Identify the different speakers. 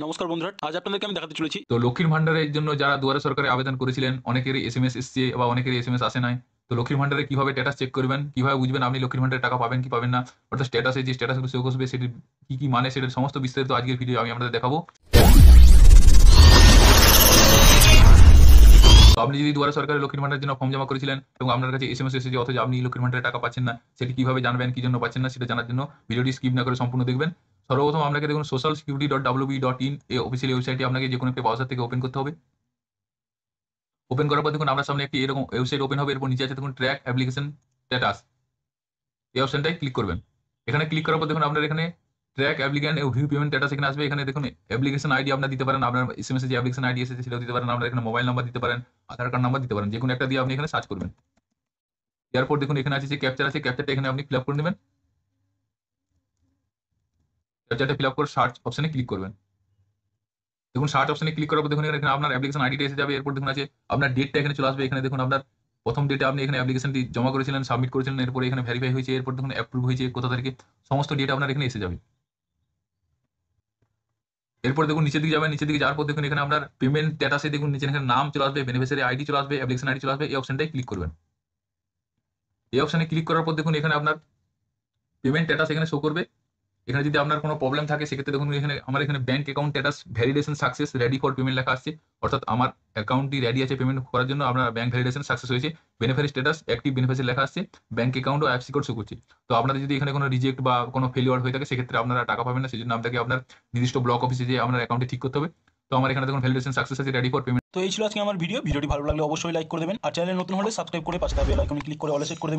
Speaker 1: নমস্কার বন্ধুরা, আজ আপনাদেরকে আমি দেখাতে চলেছি।
Speaker 2: তো লক্ষ্মীর ভান্ডারের জন্য যারা দুয়ারে সরকারে আবেদন করেছিলেন, অনেকেরই এসএমএস এসছে বা অনেকেরই এসএমএস আসে নাই। তো লক্ষ্মীর ভান্ডারে কিভাবে স্ট্যাটাস চেক করবেন, কিভাবে বুঝবেন আপনি লক্ষ্মীর ভান্ডারের টাকা পাবেন কি পাবেন না, অর্থাৎ স্ট্যাটাসে যে স্ট্যাটাসগুলো শো করবে সেটির কি মানে সেটার সমস্ত বিস্তারিত আজকের ভিডিও আমি আপনাদের দেখাবো। তো আপনি যদি দুয়ারে সরকারের লক্ষ্মীর ভান্ডারের জন্য ফর্ম জমা করেছিলেন এবং আপনার কাছে এসএমএস এসেছে অথচ আপনি লক্ষ্মীর ভান্ডারের টাকা পাচ্ছেন না, সেটি কিভাবে জানবেন, কি জন্য পাচ্ছেন না সেটা জানার জন্য ভিডিওটি স্কিপ না করে সম্পূর্ণ দেখবেন। সর্বপ্রথম আপনাকে দেখুন socialsecurity.wb.in এই অফিসিয়াল ওয়েবসাইটটি আপনাকে যেকোনো একটা ব্রাউজার থেকে ওপেন করতে হবে। ওপেন করার পর দেখুন আপনার সামনে একটি এরকম ওয়েবসাইট ওপেন হবে। এরপর নিচে আছে দেখুন ট্র্যাক অ্যাপ্লিকেশন স্ট্যাটাস, এই অপশনটায় ক্লিক করবেন। এখানে ক্লিক করার পর দেখুন আপনার এখানে ট্র্যাক অ্যাপ্লিক্যান্ট ও ভিউ পেমেন্ট স্ট্যাটাস এখানে আসবে। এখানে দেখুন অ্যাপ্লিকেশন আইডি আপনার দিতে পারেন, আপনার এসএমএস এ যে অ্যাপ্লিকেশন আইডি এসেছে সেটাও দিতে পারেন, আপনার এখানে মোবাইল নাম্বার দিতে পারেন, আধার কার্ড নাম্বার দিতে পারেন, যেকোনো একটা দিয়ে আপনি এখানে সার্চ করবেন। এরপর দেখুন এখানে আছে যে ক্যাপচার আছে, ক্যাপচারটা এখানে আপনি ফিল আপ করে নেবেন। ক্যাপচারটা ফিল আপ করে সার্চ অপশনে ক্লিক করবেন। দেখুন সার্চ অপশনে ক্লিক করার পর দেখুন এখানে আপনার অ্যাপ্লিকেশন আইডিটা এসে যাবে। এরপর দেখুন আছে আপনার ডেটটা এখানে চলে আসবে। এখানে দেখুন আপনার প্রথম ডেটে আপনি এখানে অ্যাপ্লিকেশনটি জমা করেছিলেন, সাবমিট করেছিলেন, এরপরে এখানে ভেরিফাই হয়েছে, এরপর দেখুন অ্যাপ্রুভ হয়েছে কত তারিখে, সমস্ত ডেটা আপনার এখানে এসে যাবে। এরপর দেখুন নিচের দিকে যাবেন, নিচের দিকে যাওয়ার পর দেখুন এখানে আপনার পেমেন্ট স্ট্যাটাসে দেখুন নিচে এখানে নাম চলে আসবে, বেনিফিশিয়ারি আইডি চলে আসবে, অ্যাপ্লিকেশন আইডি চলে আসবে। এই অপশনটাই ক্লিক করবেন। এই অপশনে ক্লিক করার পর দেখুন এখানে আপনার পেমেন্ট স্ট্যাটাস এখানে শো করবে। এখানে যদি আপনার কোনো প্রবলেম থাকে সেক্ষেত্রে দেখুন এখানে আমার এখানে bank account status validation success ready for payment লেখা আসছে, অর্থাৎ আমার অ্যাকাউন্টটি রেডি আছে পেমেন্ট করার জন্য, আপনার ব্যাংক ভ্যালিডেশন সাকসেস হয়েছে। বেনিফিশিয়ারি স্ট্যাটাস অ্যাক্টিভ বেনিফিশিয়ারি লেখা আসছে, ব্যাংক অ্যাকাউন্ট ও আইএফএসসি কোড শো করছে। তো আপনাদের যদি এখানে কোনো রিজেক্ট বা কোনো ফেলিওর হয়ে থাকে সেক্ষেত্রে আপনারা টাকা পাবেন না, সেজন্য আপনাকে আপনার নির্দিষ্ট ব্লক অফিসে যেয়ে আপনার অ্যাকাউন্টে ঠিক করতে হবে। তো আমার এখানে দেখুন ভ্যালিডেশন সাকসেস আছে, রেডি ফর পেমেন্ট।
Speaker 1: তো এই ছিল আজকে আমার ভিডিওটি ভালো লাগলে অবশ্যই লাইক করে দেবেন, আর চ্যানেল নতুন হলে সাবস্ক্রাইব করে পাশে থাকা বেল আইকনে ক্লিক করে অলে সেট করে দেবেন।